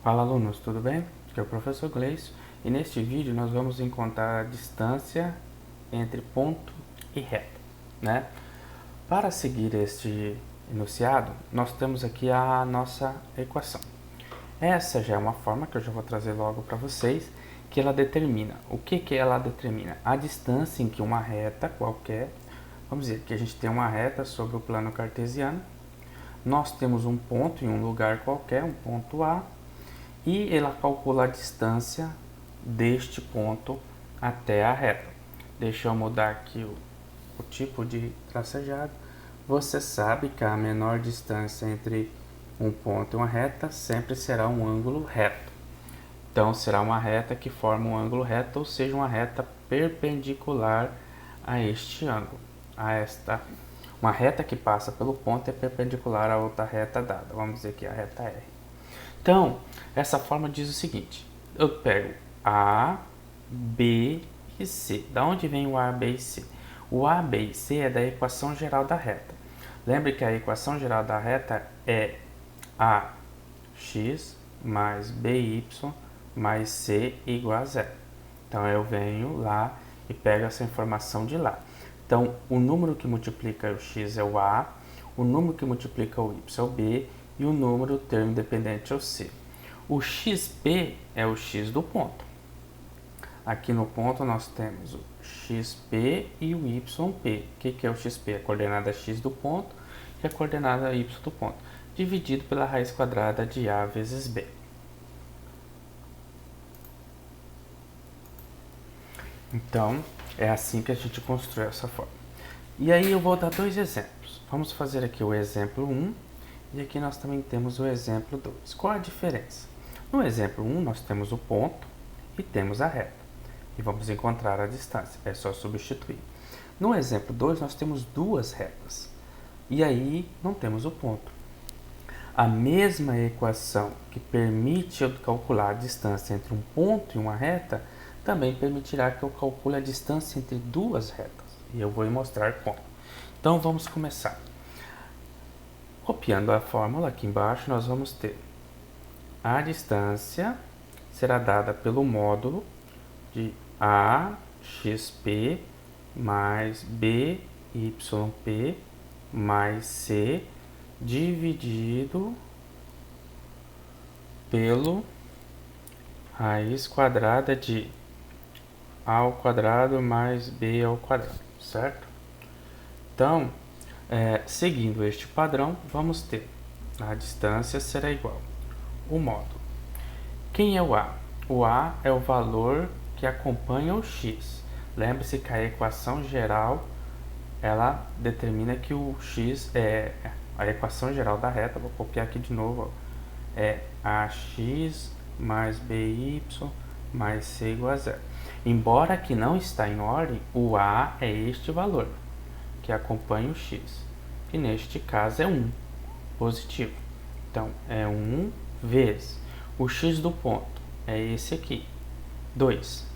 Fala alunos, tudo bem? Aqui é o professor Gleison e neste vídeo nós vamos encontrar a distância entre ponto e reta, né? Para seguir este enunciado, nós temos aqui a nossa equação. Essa já é uma forma que eu já vou trazer logo para vocês, que ela determina. O que ela determina? A distância em que uma reta qualquer, vamos dizer que a gente tem uma reta sobre o plano cartesiano, nós temos um ponto em um lugar qualquer, um ponto A, e ela calcula a distância deste ponto até a reta. Deixa eu mudar aqui o tipo de tracejado. Você sabe que a menor distância entre um ponto e uma reta sempre será um ângulo reto. Então, será uma reta que forma um ângulo reto, ou seja, uma reta perpendicular a este ângulo. Uma reta que passa pelo ponto é perpendicular a outra reta dada. Vamos dizer que é a reta R. Então, essa forma diz o seguinte: eu pego A, B e C. Da onde vem o A, B e C? O A, B e C é da equação geral da reta. Lembre que a equação geral da reta é AX mais BY mais C igual a zero. Então, eu venho lá e pego essa informação de lá. Então, o número que multiplica o x é o A, o número que multiplica o y é o B, e o número termo dependente é o C. O XP é o x do ponto. Aqui no ponto nós temos o XP e o YP. O que é o XP? A coordenada x do ponto e a coordenada y do ponto, dividido pela raiz quadrada de A vezes B. Então, é assim que a gente constrói essa forma. E aí eu vou dar dois exemplos. Vamos fazer aqui o exemplo 1. E aqui nós também temos o exemplo 2. Qual a diferença? No exemplo 1, nós temos o ponto e temos a reta. E vamos encontrar a distância. É só substituir. No exemplo 2, nós temos duas retas. E aí, não temos o ponto. A mesma equação que permite eu calcular a distância entre um ponto e uma reta, também permitirá que eu calcule a distância entre duas retas. E eu vou mostrar como. Então, vamos começar. Copiando a fórmula aqui embaixo, nós vamos ter a distância será dada pelo módulo de AXP mais BYP mais C dividido pelo raiz quadrada de A ao quadrado mais B ao quadrado, certo? Então, seguindo este padrão, vamos ter a distância será igual o módulo. Quem é o A? O A é o valor que acompanha o x. Lembre-se que a equação geral ela determina que o x é a equação geral da reta. Vou copiar aqui de novo. É ax mais by mais c igual a zero. Embora aqui não está em ordem, o A é este valor que acompanha o x, que neste caso é 1, positivo. Então, é 1 vezes o x do ponto, é esse aqui, 2.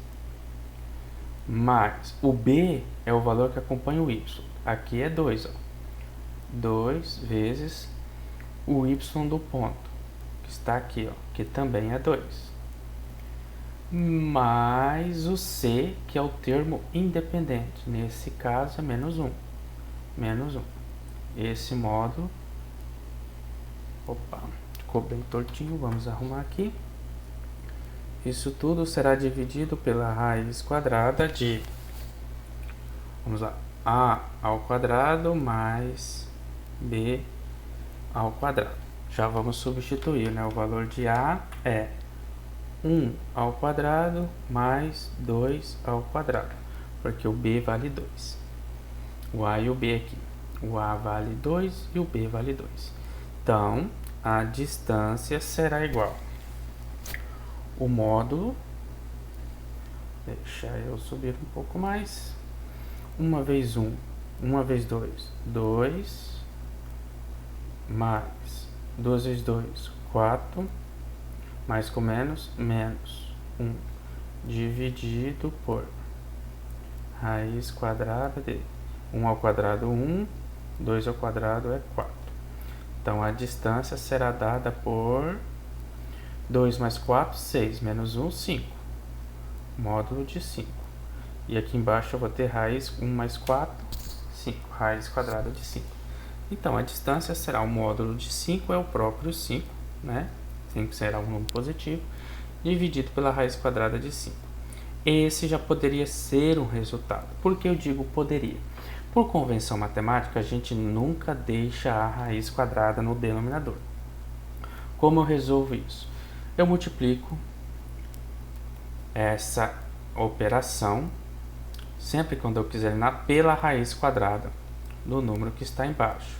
Mais o b é o valor que acompanha o y, aqui é 2. 2 vezes o y do ponto, que está aqui, que também é 2. Mais o c, que é o termo independente, nesse caso é menos 1. Menos 1. Esse módulo, ficou bem tortinho, vamos arrumar aqui. Isso tudo será dividido pela raiz quadrada de, vamos lá, A ao quadrado mais B ao quadrado. Já vamos substituir, né? O valor de A é 1 ao quadrado mais 2 ao quadrado, porque o B vale 2. O A e o B aqui. O A vale 2 e o B vale 2. Então, a distância será igual o módulo, deixa eu subir um pouco mais, 1 vezes 1, 1 vezes 2, 2, mais 2 vezes 2, 4, mais com menos, menos 1, dividido por raiz quadrada de 1 ao quadrado 1, 2 ao quadrado é 4. Então, a distância será dada por 2 mais 4, 6, menos 1, 5. Módulo de 5. E aqui embaixo eu vou ter raiz 1 mais 4, 5. Raiz quadrada de 5. Então, a distância será o módulo de 5, é o próprio 5, né? 5 será um número positivo, dividido pela raiz quadrada de 5. Esse já poderia ser um resultado. Por que eu digo poderia? Por convenção matemática, a gente nunca deixa a raiz quadrada no denominador. Como eu resolvo isso? Eu multiplico essa operação, sempre quando eu quiser, pela raiz quadrada do número que está embaixo.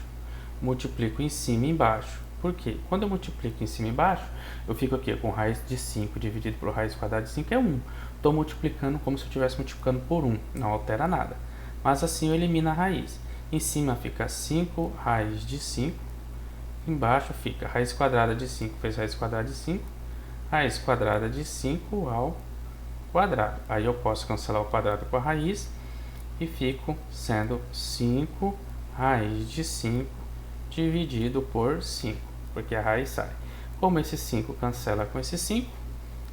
Multiplico em cima e embaixo. Por quê? Quando eu multiplico em cima e embaixo, eu fico aqui com raiz de 5 dividido por raiz quadrada de 5 é 1. Estou multiplicando como se eu estivesse multiplicando por 1, não altera nada. Mas assim eu elimino a raiz. Em cima fica 5 raiz de 5, embaixo fica raiz quadrada de 5 vezes raiz quadrada de 5, raiz quadrada de 5 ao quadrado. Aí eu posso cancelar o quadrado com a raiz e fico sendo 5 raiz de 5 dividido por 5, porque a raiz sai. Como esse 5 cancela com esse 5,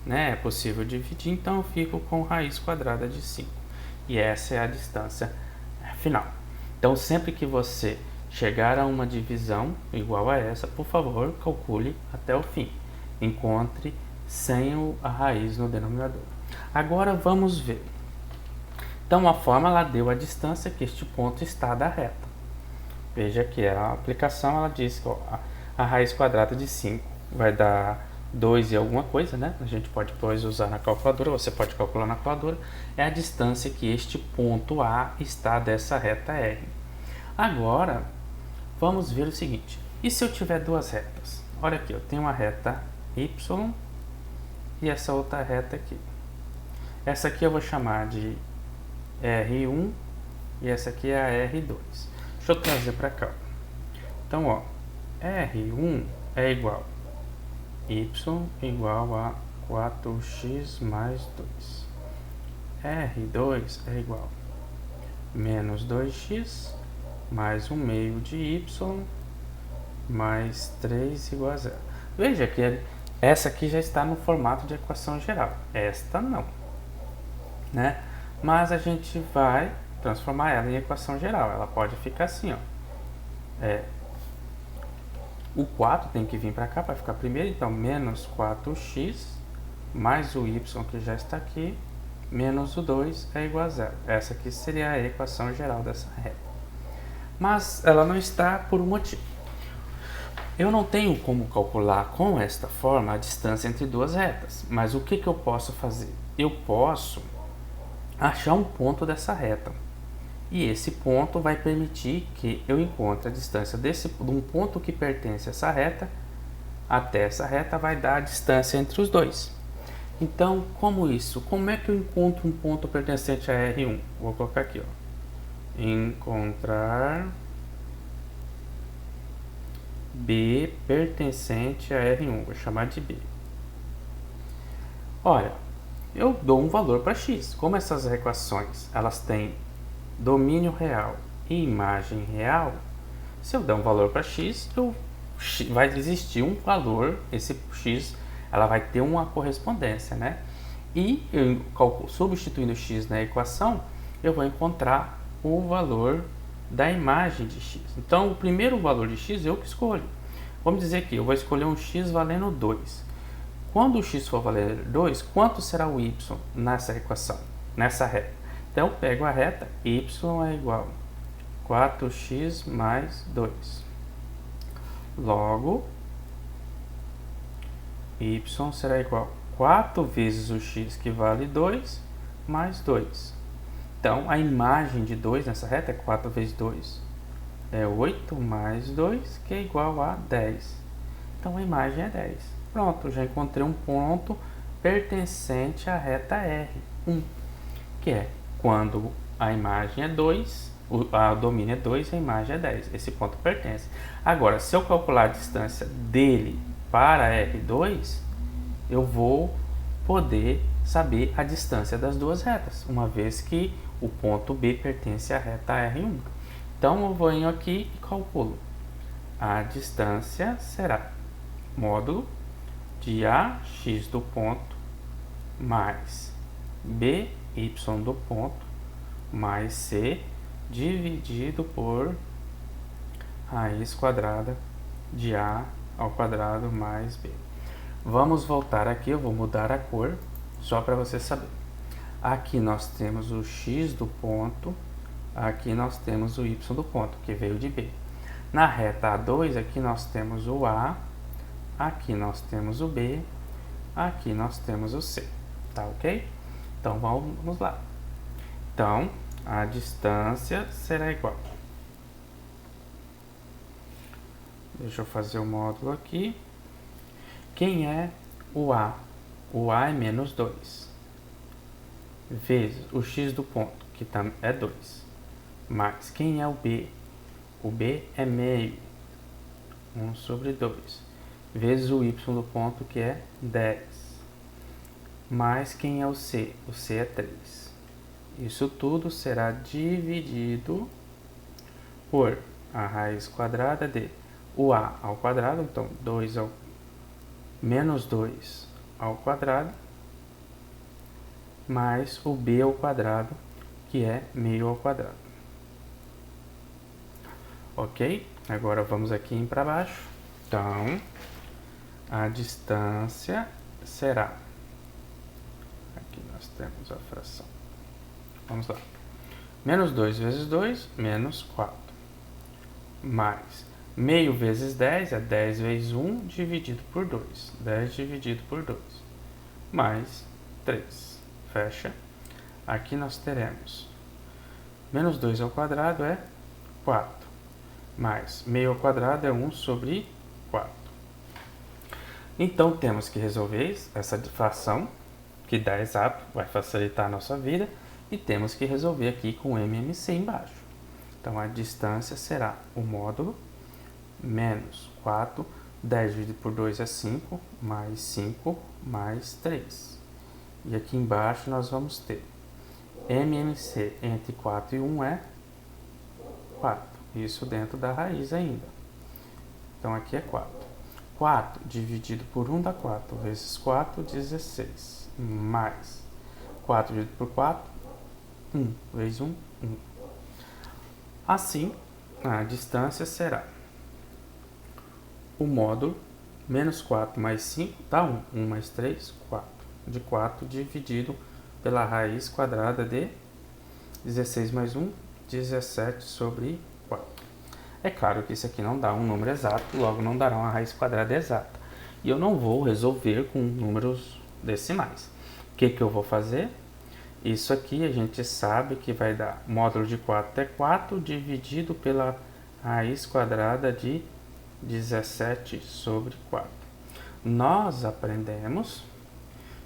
né, é possível dividir, então eu fico com raiz quadrada de 5. E essa é a distância final. Então, sempre que você chegar a uma divisão igual a essa, por favor, calcule até o fim. Encontre sem a raiz no denominador. Agora vamos ver. Então, a fórmula deu a distância que este ponto está da reta. Veja que a aplicação ela diz que a raiz quadrada de 5 vai dar 2 e alguma coisa, né? A gente pode depois usar na calculadora, você pode calcular na calculadora. É a distância que este ponto A está dessa reta R. Agora, vamos ver o seguinte. E se eu tiver duas retas? Olha aqui, eu tenho uma reta Y e essa outra reta aqui. Essa aqui eu vou chamar de R1 e essa aqui é a R2. Deixa eu trazer para cá. Então, ó, R1 é igual y igual a 4x mais 2. R2 é igual menos 2x mais 1 meio de y mais 3 igual a 0. Veja que essa aqui já está no formato de equação geral. Esta não, né? Mas a gente vai transformar ela em equação geral. Ela pode ficar assim, ó. O 4 tem que vir para cá para ficar primeiro, então menos 4x mais o y que já está aqui, menos o 2 é igual a 0. Essa aqui seria a equação geral dessa reta. Mas ela não está por um motivo. Eu não tenho como calcular com esta forma a distância entre duas retas, mas o que eu posso fazer? Eu posso achar um ponto dessa reta. E esse ponto vai permitir que eu encontre a distância de um ponto que pertence a essa reta até essa reta vai dar a distância entre os dois. Então, como isso? Como é que eu encontro um ponto pertencente a R1? Vou colocar aqui, ó. Encontrar B pertencente a R1. Vou chamar de B. Olha, eu dou um valor para x. Como essas equações elas têm domínio real e imagem real, se eu der um valor para x, vai existir um valor, esse x, ela vai ter uma correspondência, né? E eu substituindo x na equação, eu vou encontrar o valor da imagem de x. Então, o primeiro valor de x eu que escolho. Vamos dizer que eu vou escolher um x valendo 2. Quando o x for valer 2, quanto será o y nessa equação, nessa reta? Então, eu pego a reta, y é igual a 4x mais 2. Logo, y será igual a 4 vezes o x, que vale 2, mais 2. Então, a imagem de 2 nessa reta é 4 vezes 2. É 8 mais 2, que é igual a 10. Então, a imagem é 10. Pronto, já encontrei um ponto pertencente à reta R1, que é quando a imagem é 2, o domínio é 2 e a imagem é 10. Esse ponto pertence. Agora, se eu calcular a distância dele para R2, eu vou poder saber a distância das duas retas, uma vez que o ponto B pertence à reta R1. Então, eu venho aqui e calculo. A distância será módulo de AX do ponto mais BY do ponto mais C dividido por raiz quadrada de A ao quadrado mais B. Vamos voltar aqui, eu vou mudar a cor, só para você saber. Aqui nós temos o X do ponto, aqui nós temos o Y do ponto, que veio de B. Na reta A2, aqui nós temos o A, aqui nós temos o B, aqui nós temos o C, tá ok? Então vamos lá. Então, a distância será igual. Deixa eu fazer o módulo aqui. Quem é o A? O A é menos 2. Vezes o X do ponto, que é 2. Mais quem é o B? O B é meio. 1 sobre 2. Vezes o Y do ponto, que é 10. Mais quem é o C? O C é 3. Isso tudo será dividido por a raiz quadrada de o A ao quadrado, então menos 2 ao quadrado, mais o B ao quadrado, que é meio ao quadrado. Ok? Agora vamos aqui para baixo. Então, a distância será... Aqui nós temos a fração. Vamos lá. Menos 2 vezes 2, menos 4. Mais meio vezes 10 é 10 vezes 1 dividido por 2. 10 dividido por 2. Mais 3. Fecha. Aqui nós teremos menos 2 ao quadrado é 4. Mais meio ao quadrado é 1 sobre 4. Então, temos que resolver essa fração, que dá exato, vai facilitar a nossa vida. E temos que resolver aqui com MMC embaixo. Então, a distância será o módulo menos 4, 10 dividido por 2 é 5, mais 3. E aqui embaixo nós vamos ter MMC entre 4 e 1 é 4. Isso dentro da raiz ainda. Então, aqui é 4. 4 dividido por 1 dá 4, vezes 4, 16. Mais 4 dividido por 4, 1 vezes 1, 1. Assim, a distância será o módulo menos 4 mais 5 dá 1. 1 mais 3, 4. De 4 dividido pela raiz quadrada de 16 mais 1, 17 sobre 4. É claro que isso aqui não dá um número exato, logo não dará uma raiz quadrada exata. E eu não vou resolver com números decimais. O que eu vou fazer? Isso aqui a gente sabe que vai dar módulo de 4 é 4 dividido pela raiz quadrada de 17 sobre 4. Nós aprendemos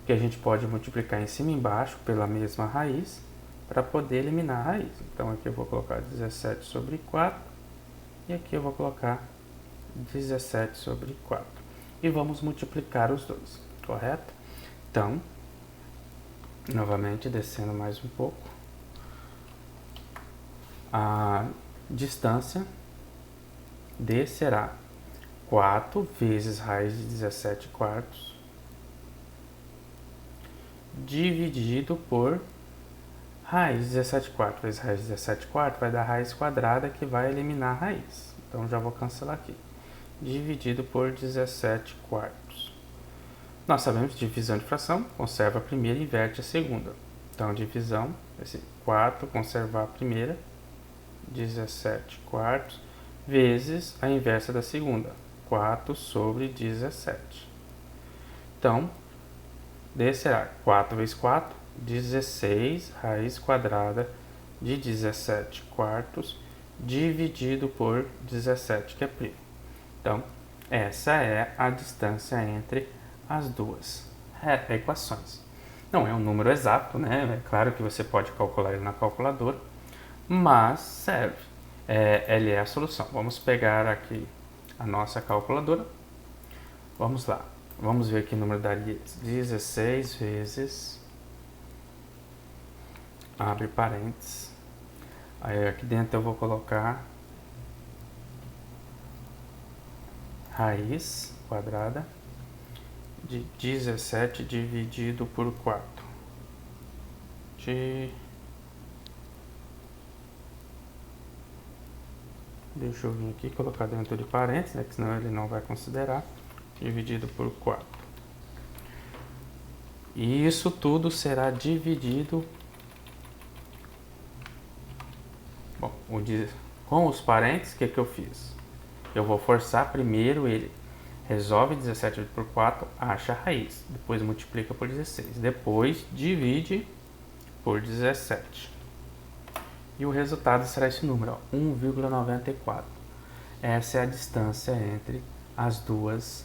que a gente pode multiplicar em cima e embaixo pela mesma raiz para poder eliminar a raiz. Então aqui eu vou colocar 17 sobre 4 e aqui eu vou colocar 17 sobre 4. E vamos multiplicar os dois, correto? Então, novamente descendo mais um pouco, a distância D será 4 vezes raiz de 17 quartos dividido por raiz de 17 quartos vezes raiz de 17 quartos vai dar raiz quadrada, que vai eliminar a raiz. Então já vou cancelar aqui. Dividido por 17 quartos. Nós sabemos que divisão de fração conserva a primeira e inverte a segunda. Então, divisão, esse 4 conservar a primeira, 17 quartos, vezes a inversa da segunda, 4 sobre 17. Então, D será 4 vezes 4, 16 raiz quadrada de 17 quartos, dividido por 17, que é primo. Então, essa é a distância entre as duas equações. Não é um número exato, né? É claro que você pode calcular ele na calculadora, mas serve. Ele é a solução. Vamos pegar aqui a nossa calculadora. Vamos lá. Vamos ver que o número daria 16 vezes... Abre parênteses. Aí aqui dentro eu vou colocar raiz quadrada de 17 dividido por 4. Deixa eu vir aqui e colocar dentro de parênteses, né, que senão ele não vai considerar. Dividido por 4. E isso tudo será dividido... Bom, com os parênteses, o que eu fiz? Eu vou forçar primeiro ele. Resolve 17 dividido por 4, acha a raiz. Depois multiplica por 16. Depois divide por 17. E o resultado será esse número, 1,94. Essa é a distância entre as duas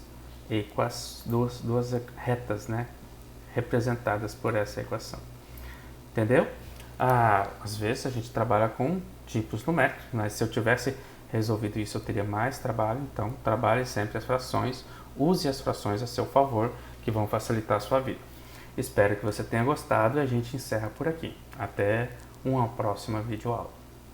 retas, né, representadas por essa equação. Entendeu? Às vezes a gente trabalha com tipos numéricos, mas se eu tivesse resolvido isso eu teria mais trabalho. Então trabalhe sempre as frações, use as frações a seu favor, que vão facilitar a sua vida. Espero que você tenha gostado e a gente encerra por aqui. Até uma próxima videoaula.